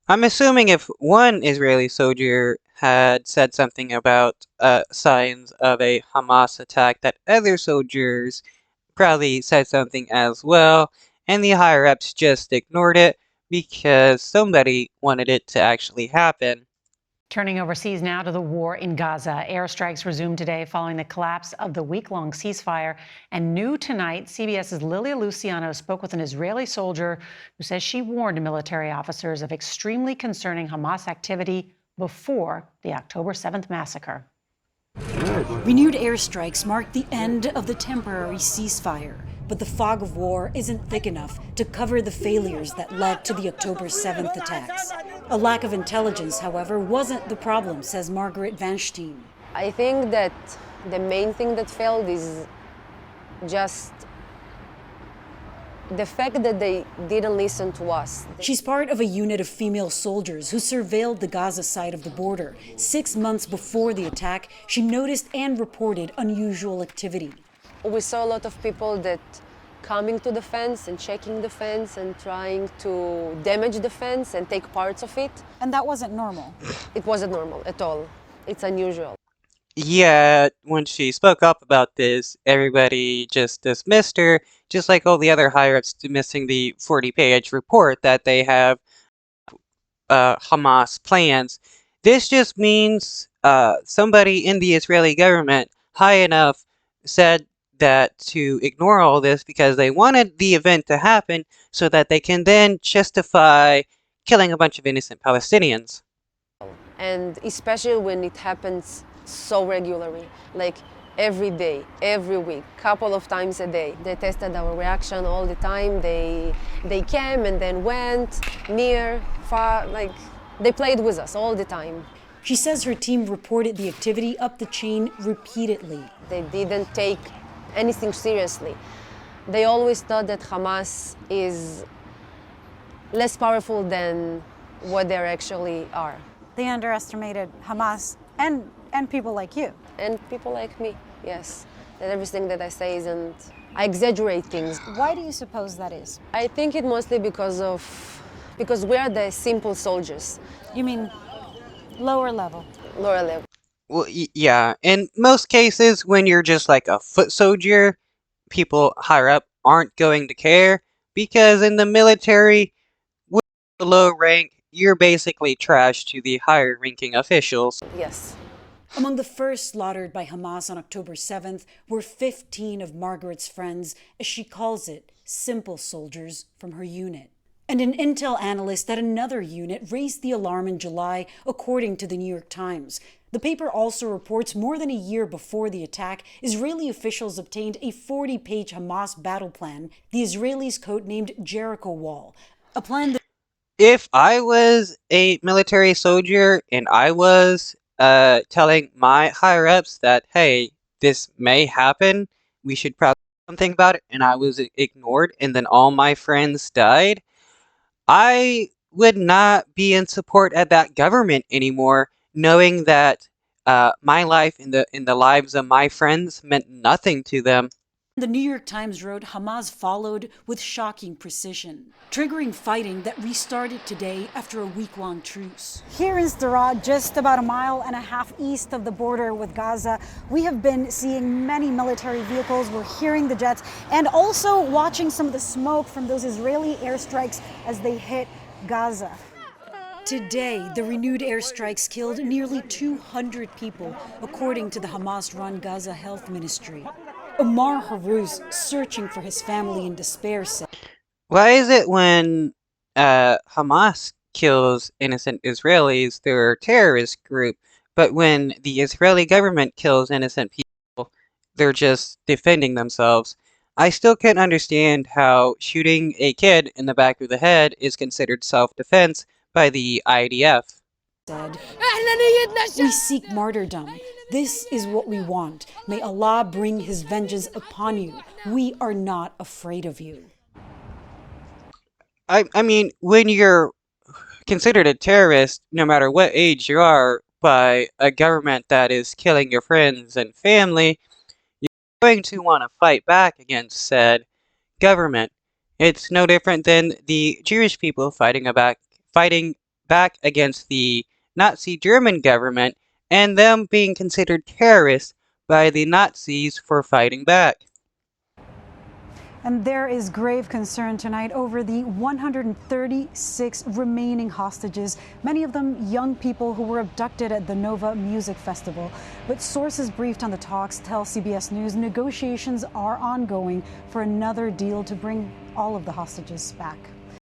I'm assuming if one Israeli soldier had said something about signs of a Hamas attack, that other soldiers probably said something as well, and the higher ups just ignored it because somebody wanted it to actually happen. Turning overseas now to the war in Gaza. Airstrikes resumed today following the collapse of the week-long ceasefire. And new tonight, CBS's Lilia Luciano spoke with an Israeli soldier who says she warned military officers of extremely concerning Hamas activity before the October 7th massacre. Renewed airstrikes mark the end of the temporary ceasefire, but the fog of war isn't thick enough to cover the failures that led to the October 7th attacks. A lack of intelligence, however, wasn't the problem, says Margaret Vanstein. I think that the main thing that failed is just the fact that they didn't listen to us. She's part of a unit of female soldiers who surveilled the Gaza side of the border. 6 months before the attack, she noticed and reported unusual activity. We saw a lot of people that coming to the fence and checking the fence and trying to damage the fence and take parts of it. And that wasn't normal. It wasn't normal at all. It's unusual. Yeah, when she spoke up about this, everybody just dismissed her, just like all the other higher ups dismissing the 40-page report that they have Hamas plans. This just means somebody in the Israeli government high enough said that to ignore all this because they wanted the event to happen so that they can then justify killing a bunch of innocent Palestinians. And especially when it happens so regularly, like every day, every week, couple of times a day. They tested our reaction all the time. They came and then went near, far, like they played with us all the time. She says her team reported the activity up the chain repeatedly. They didn't take anything seriously. They always thought that Hamas is less powerful than what they actually are. They underestimated Hamas and people like you. And people like me, yes. That everything that I say isn't, I exaggerate things. Why do you suppose that is? I think it mostly because we are the simple soldiers. You mean lower level? Lower level. Well, yeah, in most cases, when you're just like a foot soldier, people higher up aren't going to care because in the military, with the low rank, you're basically trash to the higher ranking officials. Yes. Among the first slaughtered by Hamas on October 7th were 15 of Margaret's friends, as she calls it, simple soldiers from her unit. And an intel analyst at another unit raised the alarm in July, according to the New York Times. The paper also reports more than a year before the attack, Israeli officials obtained a 40-page Hamas battle plan, the Israelis codenamed Jericho Wall, a plan that If I was a military soldier and I was telling my higher ups that, hey, this may happen, we should probably do something about it, and I was ignored, and then all my friends died, I would not be in support of that government anymore, knowing that my life and the lives of my friends meant nothing to them. the New York Times wrote Hamas followed with shocking precision, triggering fighting that restarted today after a week-long truce. Here in Sderot, just about a mile and a half east of the border with Gaza, we have been seeing many military vehicles. We're hearing the jets and also watching some of the smoke from those Israeli airstrikes as they hit Gaza. Today, the renewed airstrikes killed nearly 200 people, according to the Hamas-run Gaza Health Ministry. Omar Haruz, searching for his family in despair, said, Why is it when Hamas kills innocent Israelis, they're a terrorist group, but when the Israeli government kills innocent people, they're just defending themselves? I still can't understand how shooting a kid in the back of the head is considered self-defense by the IDF. We seek martyrdom. This is what we want. May Allah bring his vengeance upon you. We are not afraid of you. I mean, when you're considered a terrorist, no matter what age you are, by a government that is killing your friends and family, you're going to want to fight back against said government. It's no different than the Jewish people fighting back against the Nazi German government and them being considered terrorists by the Nazis for fighting back. And there is grave concern tonight over the 136 remaining hostages, many of them young people who were abducted at the Nova Music Festival. But sources briefed on the talks tell CBS News negotiations are ongoing for another deal to bring all of the hostages back.